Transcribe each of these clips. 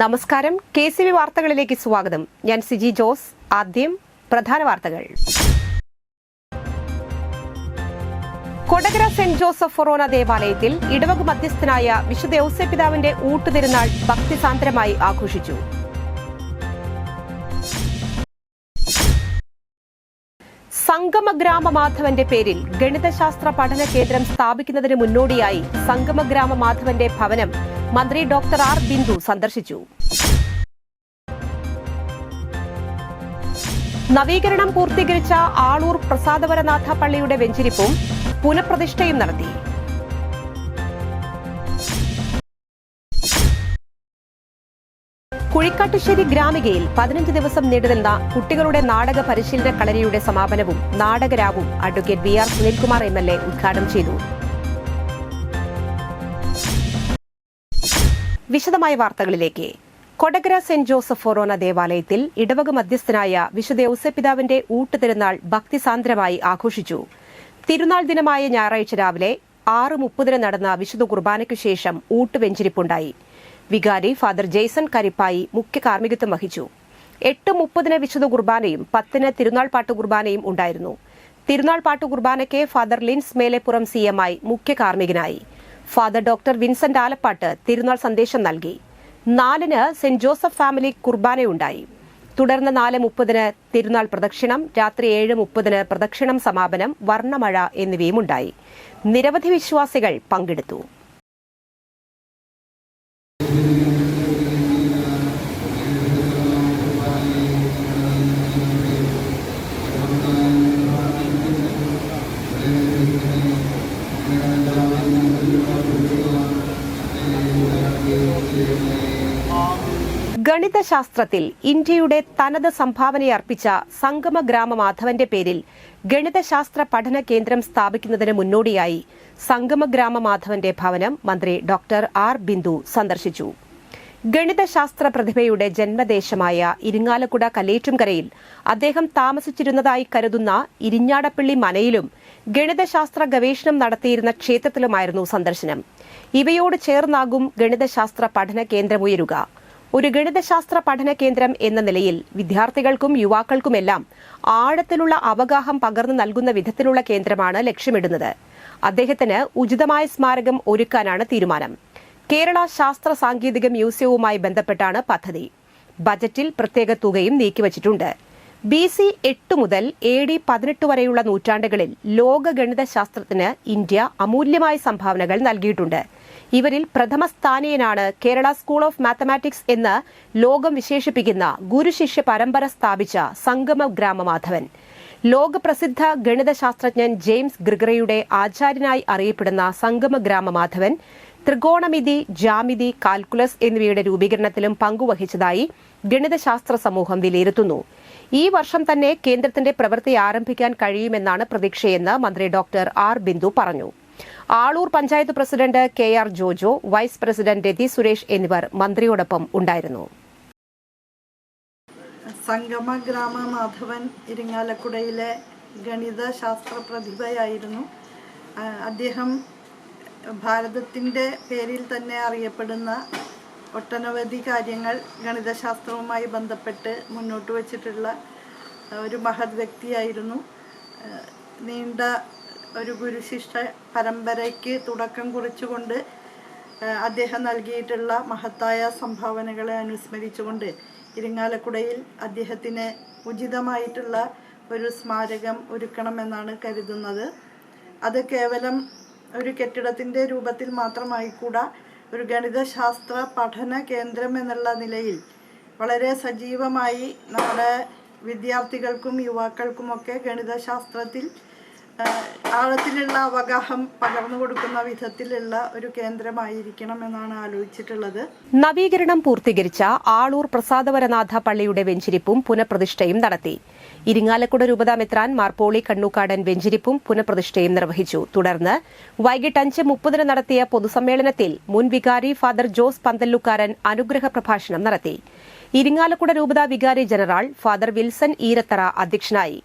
നമസ്കാരം. KCV വാർത്തകളിലേക്ക് സ്വാഗതം. ഞാൻ സിജി ജോസ്. ആദ്യം പ്രധാന വാർത്തകൾ. കൊടകര സെന്റ് ജോസഫ് ഫൊറോന ദേവാലയത്തിൽ ഇടവക മധ്യസ്ഥനായ വിശുദ്ധ ഔസേപ്പിതാവിന്റെ ഊട്ടുതിരുനാൾ ഭക്തിസാന്ദ്രമായി ആഘോഷിച്ചു. സംഗമഗ്രാമ മാധവന്റെ പേരിൽ ഗണിതശാസ്ത്ര പഠന കേന്ദ്രം സ്ഥാപിക്കുന്നതിന് മുന്നോടിയായി സംഗമഗ്രാമ മാധവന്റെ ഭവനം മന്ത്രി ഡോക്ടർ ആർ ബിന്ദു സന്ദർശിച്ചു. നവീകരണം പൂർത്തീകരിച്ച ആളൂർ പ്രസാദവരനാഥ പള്ളിയുടെ വെഞ്ചിരിപ്പും പുനഃപ്രതിഷ്ഠയും നടത്തി. കുഴിക്കാട്ടുശ്ശേരി ഗ്രാമികയിൽ 15 ദിവസം നീണ്ടുനിന്ന കുട്ടികളുടെ നാടക പരിശീലന കളരിയുടെ സമാപനവും നാടകരാവും അഡ്വക്കേറ്റ് VR സുനിൽകുമാർ MLA ഉദ്ഘാടനം ചെയ്തു. വിശദമായ വാർത്തകളിലേക്ക്. കൊടകര സെന്റ് ജോസഫ് ഫൊറോന ദേവാലയത്തിൽ ഇടവക മധ്യസ്ഥനായ വിശുദ്ധ ഔസേപ്പിതാവിന്റെ ഊട്ടുതിരുനാൾ ഭക്തിസാന്ദ്രമായി ആഘോഷിച്ചു. തിരുനാൾ ദിനമായ ഞായറാഴ്ച രാവിലെ 6:30 നടന്ന വിശുദ്ധ കുർബാനയ്ക്കു ശേഷം ഊട്ടുവെഞ്ചിരിപ്പുണ്ടായി. വികാരി ഫാദർ ജെയ്സൺ കരിപ്പായി മുഖ്യ കാർമ്മികത്വം വഹിച്ചു. 8:30 വിശുദ്ധ കുർബാനയും 10 തിരുനാൾ പാട്ടു കുർബാനയും ഉണ്ടായിരുന്നു. തിരുനാൾ പാട്ടു കുർബാനയ്ക്ക് ഫാദർ ലിൻസ് മേലെപ്പുറം CMI മുഖ്യ കാർമ്മികനായി. ഫാദർ ഡോക്ടർ വിൻസെന്റ് ആലപ്പാട്ട് തിരുനാൾ സന്ദേശം നൽകി. 4 സെന്റ് ജോസഫ് ഫാമിലി കുർബാനയുണ്ടായി. തുടർന്ന് 4:30 തിരുനാൾ പ്രദക്ഷിണം, രാത്രി 7:30 പ്രദക്ഷിണം സമാപനം, വർണ്ണമഴ എന്നിവയും ഉണ്ടായി. നിരവധി വിശ്വാസികൾ പങ്കെടുത്തു. ഗണിതശാസ്ത്രത്തിൽ ഇന്ത്യയുടെ തനത് സംഭാവനയർപ്പിച്ച സംഗമഗ്രാമ മാധവന്റെ പേരിൽ ഗണിതശാസ്ത്ര പഠന കേന്ദ്രം സ്ഥാപിക്കുന്നതിന് മുന്നോടിയായി സംഗമഗ്രാമ മാധവന്റെ ഭവനം മന്ത്രി ഡോക്ടർ ആർ ബിന്ദു സന്ദർശിച്ചു. ഗണിതശാസ്ത്ര പ്രതിഭയുടെ ജന്മദേശമായ ഇരിങ്ങാലക്കുട കല്ലേറ്റുംകരയിൽ അദ്ദേഹം താമസിച്ചിരുന്നതായി കരുതുന്ന ഇരിഞ്ഞാടപ്പള്ളി മനയിലും ഗണിതശാസ്ത്ര ഗവേഷണം നടത്തിയിരുന്ന ക്ഷേത്രത്തിലുമായിരുന്നു സന്ദർശനം. ഇവയോട് ചേർന്നാകും ഗണിതശാസ്ത്ര പഠന കേന്ദ്രമുയരുക. ഒരു ഗണിതശാസ്ത്ര പഠന കേന്ദ്രം എന്ന നിലയിൽ വിദ്യാർത്ഥികൾക്കും യുവാക്കൾക്കുമെല്ലാം ആഴത്തിലുള്ള അവഗാഹം പകർന്നു നൽകുന്ന വിധത്തിലുള്ള കേന്ദ്രമാണ് ലക്ഷ്യമിടുന്നത്. അദ്ദേഹത്തിന് ഉചിതമായ സ്മാരകം ഒരുക്കാനാണ് തീരുമാനം. കേരള ശാസ്ത്ര സാങ്കേതിക മ്യൂസിയവുമായി ബന്ധപ്പെട്ടാണ് പദ്ധതി. ബജറ്റിൽ പ്രത്യേക തുകയും നീക്കിവച്ചിട്ടുണ്ട്. BC 8 മുതൽ AD 18 വരെയുള്ള നൂറ്റാണ്ടുകളിൽ ലോക ഗണിതശാസ്ത്രത്തിന് ഇന്ത്യ അമൂല്യമായ സംഭാവനകൾ നൽകിയിട്ടുണ്ട്. ഇവരിൽ പ്രഥമ സ്ഥാനീയനാണ് കേരള സ്കൂൾ ഓഫ് മാത്തമാറ്റിക്സ് എന്ന് ലോകം വിശേഷിപ്പിക്കുന്ന ഗുരുശിഷ്യ പരമ്പര സ്ഥാപിച്ച സംഗമഗ്രാമ മാധവൻ. ലോകപ്രസിദ്ധ ഗണിതശാസ്ത്രജ്ഞൻ ജെയിംസ് ഗ്രിഗറിയുടെ ആചാര്യനായി അറിയപ്പെടുന്ന സംഗമഗ്രാമ മാധവൻ ത്രികോണമിതി, ജാമിതി, കാൽക്കുലസ് എന്നിവയുടെ രൂപീകരണത്തിലും പങ്കുവഹിച്ചതായി ഗണിതശാസ്ത്ര സമൂഹം വിലയിരുത്തുന്നു. ഈ വർഷം തന്നെ കേന്ദ്രത്തിന്റെ പ്രവൃത്തി ആരംഭിക്കാൻ കഴിയുമെന്നാണ് പ്രതീക്ഷയെന്ന് മന്ത്രി ഡോക്ടർ ആർ ബിന്ദു പറഞ്ഞു. Aloor panchayat president KR Jojo, vice president Rathi Suresh എന്നിവർ മന്ത്രിയോടൊപ്പം ഉണ്ടായിരുന്നു. സംഗമഗ്രാമ മാധവൻ ഇരിങ്ങാലക്കുടയിലെ ഗണിതശാസ്ത്ര പ്രതിഭയായിരുന്നു. അദ്ദേഹം ഭാരതത്തിൻ്റെ പേരിൽ തന്നെ അറിയപ്പെടുന്ന ഒട്ടനവധി കാര്യങ്ങൾ ഗണിതശാസ്ത്രവുമായി ബന്ധപ്പെട്ട് മുന്നോട്ട് വച്ചിട്ടുള്ള ഒരു മഹത് വ്യക്തിയായിരുന്നു. നീണ്ട ഒരു ഗുരുശിഷ്യ പരമ്പരയ്ക്ക് തുടക്കം കുറിച്ചുകൊണ്ട് അദ്ദേഹം നൽകിയിട്ടുള്ള മഹത്തായ സംഭാവനകളെ അനുസ്മരിച്ചുകൊണ്ട് ഇരിങ്ങാലക്കുടയിൽ അദ്ദേഹത്തിന് ഉചിതമായിട്ടുള്ള ഒരു സ്മാരകം ഒരുക്കണമെന്നാണ് കരുതുന്നത്. അത് കേവലം ഒരു കെട്ടിടത്തിൻ്റെ രൂപത്തിൽ മാത്രമായിക്കൂടാ, ഒരു ഗണിതശാസ്ത്ര പഠന കേന്ദ്രം എന്നുള്ള നിലയിൽ വളരെ സജീവമായി നമ്മുടെ വിദ്യാർത്ഥികൾക്കും യുവാക്കൾക്കുമൊക്കെ ഗണിതശാസ്ത്രത്തിൽ ആഴത്തിലുള്ള അവഗാഹം പകർന്നു കൊടുക്കുന്ന വിധത്തിലുള്ള ഒരു കേന്ദ്രമായിരിക്കണം എന്നാണ് ആലോചിച്ചിട്ടുള്ളത്. നവീകരണം പൂർത്തീകരിച്ച ആളൂർ പ്രസാദവരനാഥ പള്ളിയുടെ വെഞ്ചിരിപ്പും പുനഃപ്രതിഷ്ഠയും നടത്തി. ഇരിങ്ങാലക്കുട രൂപതാ മെത്രാൻ മാർപോളി കണ്ണൂക്കാടൻ വെഞ്ചിരിപ്പും പുനഃപ്രതിഷ്ഠയും നിർവഹിച്ചു. തുടർന്ന് വൈകിട്ട് 5:30 നടത്തിയ പൊതുസമ്മേളനത്തിൽ മുൻ വികാരി ഫാദർ ജോസ് പന്തല്ലുക്കാരൻ അനുഗ്രഹ പ്രഭാഷണം നടത്തി. ഇരിങ്ങാലക്കുട രൂപതാ വികാരി ജനറൽ ഫാദർ വിൽസൺ ഈരത്തറ അധ്യക്ഷനായി.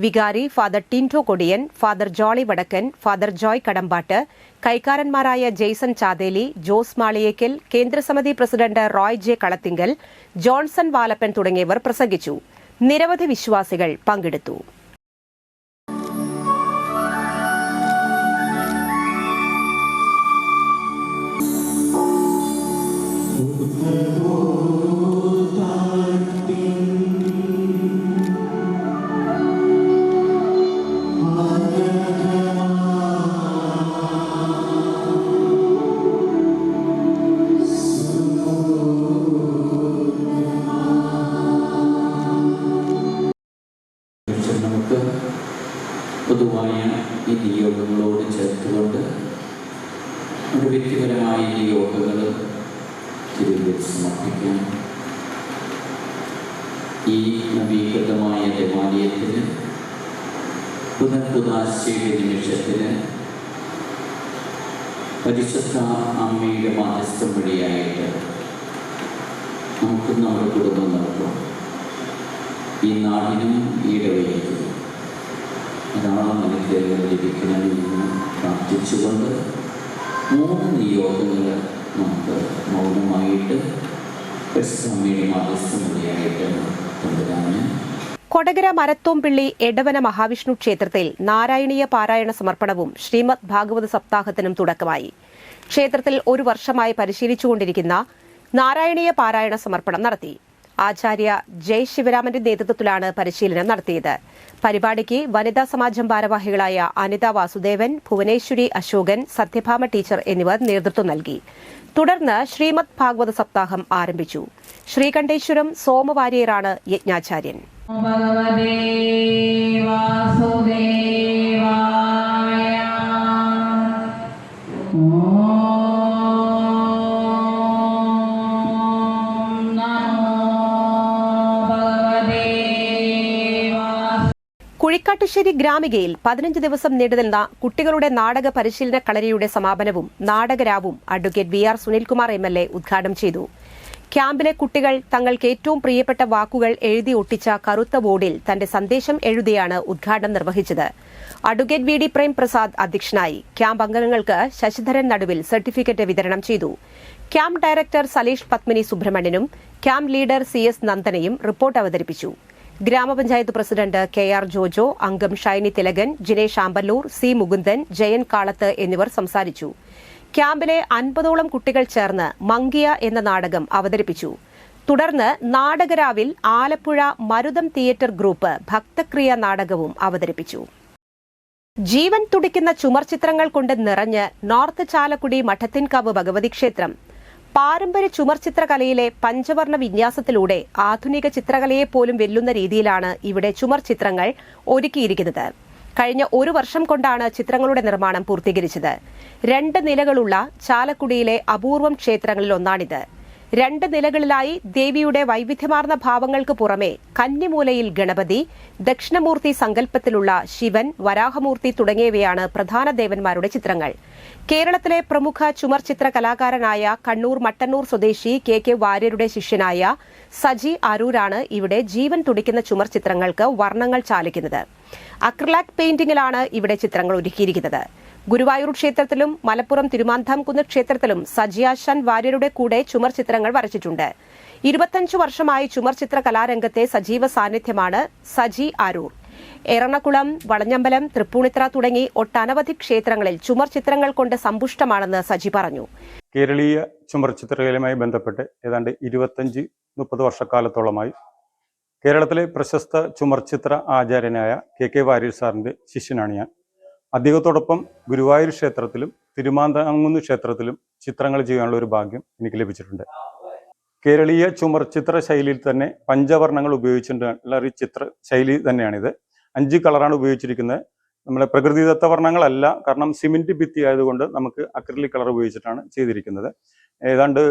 വികാരി father Tinto Kodiyan, father Jolly Vadakkan, father Joy Kadampattu, കൈക്കാരന്മാരായ ജെയ്സൺ ചാതേലി, ജോസ് മാളിയേക്കൽ, കേന്ദ്രസമിതി president Roy J Kalathinkal, Johnson Valappan തുടങ്ങിയവർ പ്രസംഗിച്ചു. നിരവധി വിശ്വാസികൾ പങ്കെടുത്തു. നമുക്ക് പൊതുവായ ഈ നിയോഗങ്ങളോട് ചേർത്തുകൊണ്ട് ഒരു വ്യക്തിപരമായ നിയോഗങ്ങൾ തിരുവനന്തപുരത്ത് സമർപ്പിക്കാം. ഈ നവീകൃതമായ ദേവാലയത്തിന് പുനർപുതാശയുടെ നിമിഷത്തിന് പരിശുദ്ധ അമ്മയുടെ മാധ്യസ്ഥം വഴിയായിട്ട് നമുക്ക് നമ്മുടെ കുടുംബം നടത്തും. ഈ നാടിനും ഈടവയ്ക്കും ധാരാളം അനുഗ്രഹങ്ങൾ ലഭിക്കണമെന്ന് പ്രാർത്ഥിച്ചുകൊണ്ട് 3 നിയോഗങ്ങൾ നമുക്ക് മൗനമായിട്ട് പരിശുദ്ധമ്മയുടെ മാധ്യസ്ഥം വഴിയായിട്ട് കൊണ്ടുവരാൻ. കൊടകര മരത്തോംപിള്ളി എടവന മഹാവിഷ്ണു ക്ഷേത്രത്തിൽ നാരായണീയ പാരായണ സമർപ്പണവും ശ്രീമദ് ഭാഗവത സപ്താഹത്തിനും തുടക്കമായി. ക്ഷേത്രത്തിൽ 1 വർഷമായി പരിശീലിച്ചുകൊണ്ടിരിക്കുന്ന നാരായണീയ പാരായണ സമർപ്പണം നടത്തി. ആചാര്യ ജയ് ശിവരാമന്റെ നേതൃത്വത്തിലാണ് പരിശീലനം നടത്തിയത്. പരിപാടിക്ക് വനിതാ സമാജം ഭാരവാഹികളായ അനിത വാസുദേവൻ, ഭുവനേശ്വരി അശോകൻ, സത്യഭാമ ടീച്ചർ എന്നിവർ നേതൃത്വം നൽകി. തുടർന്ന് ശ്രീമദ് ഭാഗവത സപ്താഹം ആരംഭിച്ചു. ശ്രീകണ്ഠേശ്വരം സോമവാര്യറാണ് യജ്ഞാചാര്യൻ. കുഴിക്കാട്ടുശ്ശേരി ഗ്രാമികയിൽ 15 ദിവസം നീണ്ടുനിന്ന കുട്ടികളുടെ നാടക പരിശീലന കളരിയുടെ സമാപനവും നാടകരാവും advocate V R Sunilkumar MLA ഉദ്ഘാടനം ചെയ്തു. ക്യാമ്പിലെ കുട്ടികൾ തങ്ങൾക്ക് ഏറ്റവും പ്രിയപ്പെട്ട വാക്കുകൾ എഴുതി ഒട്ടിച്ച കറുത്ത ബോർഡിൽ തന്റെ സന്ദേശം എഴുതിയാണ് ഉദ്ഘാടനം നിർവഹിച്ചത്. Advocate V D Prem Prasad അധ്യക്ഷനായി. ക്യാമ്പ് അംഗങ്ങൾക്ക് ശശിധരൻ നടുവിൽ സർട്ടിഫിക്കറ്റ് വിതരണം ചെയ്തു. ക്യാമ്പ് ഡയറക്ടർ സലീഷ് പത്മിനി സുബ്രഹ്മണ്യനും ക്യാമ്പ് ലീഡർ CS നന്ദനയും റിപ്പോർട്ട് അവതരിപ്പിച്ചു. ഗ്രാമപഞ്ചായത്ത് പ്രസിഡന്റ് KR ജോജോ, അംഗം ഷൈനി തിലകൻ, ജിനേഷ് ആമ്പല്ലൂർ, C മുകുന്ദൻ, ജയൻ കാളത്ത് എന്നിവർ സംസാരിച്ചു. ക്യാമ്പിലെ 50ഓളം കുട്ടികൾ ചേർന്ന് മങ്കിയ എന്ന നാടകം അവതരിപ്പിച്ചു. തുടർന്ന് നാടകരാവിൽ ആലപ്പുഴ മരുതം തിയേറ്റർ ഗ്രൂപ്പ് ഭക്തക്രിയ നാടകവും അവതരിപ്പിച്ചു. ജീവൻ തുടിക്കുന്ന ചുമർചിത്രങ്ങൾ കൊണ്ട് നിറഞ്ഞ് നോർത്ത് ചാലക്കുടി മഠത്തിൻകാവ് ഭഗവതി ക്ഷേത്രം. പാരമ്പര്യ ചുമർചിത്രകലയിലെ പഞ്ചവർണ്ണ വിന്യാസത്തിലൂടെ ആധുനിക ചിത്രകലയെ പോലും വെല്ലുന്ന രീതിയിലാണ് ഇവിടെ ചുമർചിത്രങ്ങൾ ഒരുക്കിയിരിക്കുന്നത്. കഴിഞ്ഞ 1 വർഷം കൊണ്ടാണ് ചിത്രങ്ങളുടെ നിർമ്മാണം പൂർത്തീകരിച്ചത്. 2 നിലകളുള്ള ചാലക്കുടിയിലെ അപൂർവം ക്ഷേത്രങ്ങളിൽ ഒന്നാണിത്. 2 നിലകളിലായി ദേവിയുടെ വൈവിധ്യമാർന്ന ഭാവങ്ങൾക്ക് പുറമെ കന്നിമൂലയിൽ ഗണപതി, ദക്ഷിണമൂർത്തി സങ്കല്പത്തിലുള്ള ശിവൻ, വരാഹമൂർത്തി തുടങ്ങിയവയാണ് പ്രധാന ദേവന്മാരുടെ ചിത്രങ്ങൾ. കേരളത്തിലെ പ്രമുഖ ചുമർചിത്ര കലാകാരനായ കണ്ണൂർ മട്ടന്നൂർ സ്വദേശി KK വാര്യരുടെ ശിഷ്യനായ സജി അരൂരാണ് ഇവിടെ ജീവൻ തുടിക്കുന്ന ചുമർചിത്രങ്ങൾക്ക് വർണ്ണങ്ങൾ ചാലിക്കുന്നത്. അക്രിലാക് പെയിന്റിംഗിലാണ് ഇവിടെ ചിത്രങ്ങൾ ഒരുക്കിയിരിക്കുന്നത്. ഗുരുവായൂർ ക്ഷേത്രത്തിലും മലപ്പുറം തിരുമാന്താംകുന്ന് ക്ഷേത്രത്തിലും സജിയാശാൻ വാര്യരുടെ കൂടെ ചുമർ ചിത്രങ്ങൾ വരച്ചിട്ടുണ്ട്. 25 വർഷമായി ചുമർചിത്ര കലാരംഗത്തെ സജീവ സാന്നിധ്യമാണ് സജി അരൂർ. എറണാകുളം, വളഞ്ഞമ്പലം, തൃപ്പൂണിത്തറ തുടങ്ങി ഒട്ടനവധി ക്ഷേത്രങ്ങളിൽ ചുമർ ചിത്രങ്ങൾ കൊണ്ട് സമ്പുഷ്ടമാണെന്ന് സജി പറഞ്ഞു. കേരളീയ ചുമർചിത്രകലയുമായി ബന്ധപ്പെട്ട് ഏതാണ്ട് 25-30 വർഷക്കാലത്തോളമായി കേരളത്തിലെ പ്രശസ്ത ചുമർചിത്ര ആചാര്യനായ KK വാര്യർ സാറിന്റെ ശിഷ്യനാണ് ഞാൻ. അദ്ദേഹത്തോടൊപ്പം ഗുരുവായൂർ ക്ഷേത്രത്തിലും തിരുമാന്താംകുന്ന് ക്ഷേത്രത്തിലും ചിത്രങ്ങൾ ചെയ്യാനുള്ള ഒരു ഭാഗ്യം എനിക്ക് ലഭിച്ചിട്ടുണ്ട്. കേരളീയ ചുമർചിത്ര ശൈലിയിൽ തന്നെ പഞ്ചവർണ്ണങ്ങൾ ഉപയോഗിച്ചിട്ടുള്ള ഒരു ചിത്ര ശൈലി തന്നെയാണിത്. 5 കളറാണ് ഉപയോഗിച്ചിരിക്കുന്നത്. നമ്മളെ പ്രകൃതിദത്ത വർണ്ണങ്ങളല്ല, കാരണം സിമെന്റ് ഭിത്തി ആയതുകൊണ്ട് നമുക്ക് അക്രിലിക് കളർ ഉപയോഗിച്ചിട്ടാണ് ചെയ്തിരിക്കുന്നത്. ഏതാണ്ട്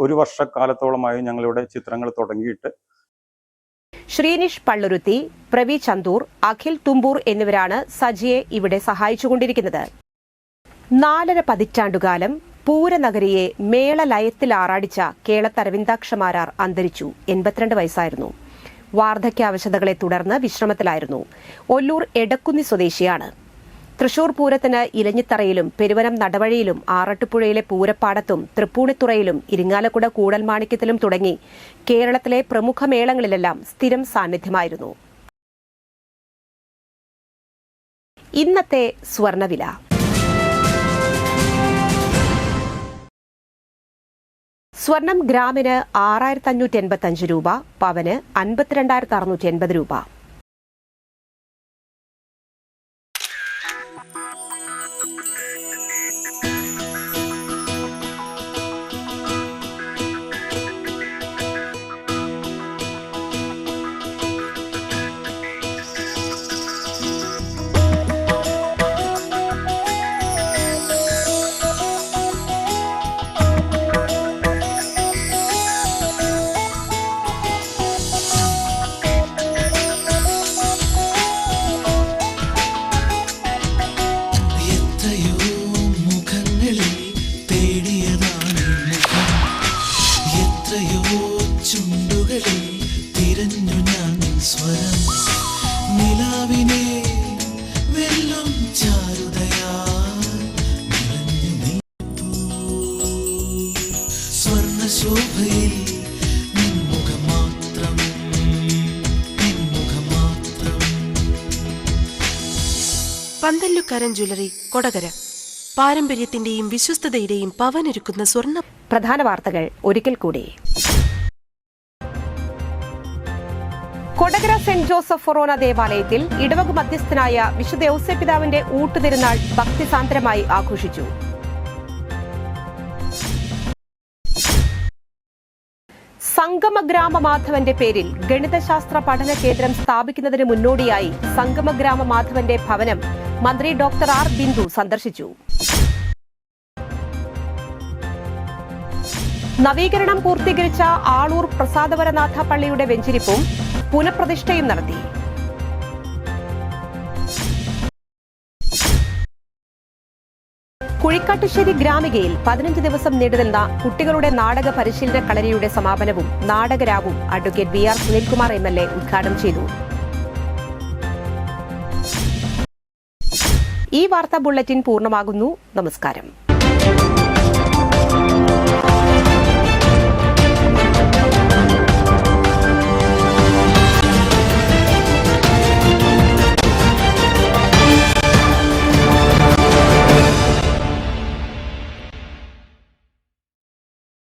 1 വർഷക്കാലത്തോളമായി ഞങ്ങളിവിടെ ചിത്രങ്ങൾ തുടങ്ങിയിട്ട്. ശ്രീനിഷ് പള്ളുരുത്തി, പ്രവി ചന്തൂർ, അഖിൽ തുമ്പൂർ എന്നിവരാണ് സജിയെ ഇവിടെ സഹായിച്ചുകൊണ്ടിരിക്കുന്നത്. 4.5 പതിറ്റാണ്ടുകാലം പൂരനഗരിയെ മേളലയത്തിൽ ആറാടിച്ച കേളത്തരവിന്ദാക്ഷമാരാർ അന്തരിച്ചു. 82 വയസ്സായിരുന്നു. വാർദ്ധക്യാവശ്യതകളെ തുടർന്ന് വിശ്രമത്തിലായിരുന്നു. ഒല്ലൂർ എടക്കുന്നി സ്വദേശിയാണ്. തൃശൂർ പൂരത്തിന് ഇലഞ്ഞിത്തറയിലും പെരുവനം നടവഴിയിലും ആറട്ടുപുഴയിലെ പൂരപ്പാടത്തും തൃപ്പൂണിത്തുറയിലും ഇരിങ്ങാലക്കുട കൂടൽമാണിക്യത്തിലും തുടങ്ങി കേരളത്തിലെ പ്രമുഖ മേളങ്ങളിലെല്ലാം സ്ഥിരം സാന്നിധ്യമായിരുന്നു. ഇന്നത്തെ സ്വർണവില. സ്വർണം ഗ്രാമിന് 6585 രൂപ, പവന് 52,680 രൂപ. പന്തല്ലുക്കാരൻ ജ്വല്ലറി, കൊടകര. പാരമ്പര്യത്തിന്റെയും വിശ്വസ്തതയുടെയും പവനൊരുക്കുന്ന സ്വർണ്ണ. പ്രധാന വാർത്തകൾ ഒരിക്കൽ കൂടി. കൊടകര സെന്റ് ജോസഫ് ഫൊറോന ദേവാലയത്തിൽ ഇടവക മധ്യസ്ഥനായ വിശുദ്ധ ഔസേപ്പിതാവിന്റെ ഊട്ടുതിരുനാൾ ഭക്തിസാന്ദ്രമായി ആഘോഷിച്ചു. സംഗമഗ്രാമ മാധവന്റെ പേരിൽ ഗണിതശാസ്ത്ര പഠന കേന്ദ്രം സ്ഥാപിക്കുന്നതിന് മുന്നോടിയായി സംഗമഗ്രാമ മാധവന്റെ ഭവനം മന്ത്രി ഡോക്ടർ ആർ ബിന്ദു സന്ദർശിച്ചു. നവീകരണം പൂർത്തീകരിച്ച ആളൂർ പ്രസാദവരനാഥ പള്ളിയുടെ വെഞ്ചിരിപ്പും പുനഃപ്രതിഷ്ഠയും നടത്തി. കുഴിക്കാട്ടുശ്ശേരി ഗ്രാമികയിൽ 15 ദിവസം നീണ്ടുനിന്ന കുട്ടികളുടെ നാടക പരിശീലന കളരിയുടെ സമാപനവും നാടകരാവും advocate V R Sunilkumar MLA ഉദ്ഘാടനം ചെയ്തു. ഈ വാർത്താ ബുള്ളറ്റിൻ പൂർണ്ണമാകുന്നു. നമസ്കാരം.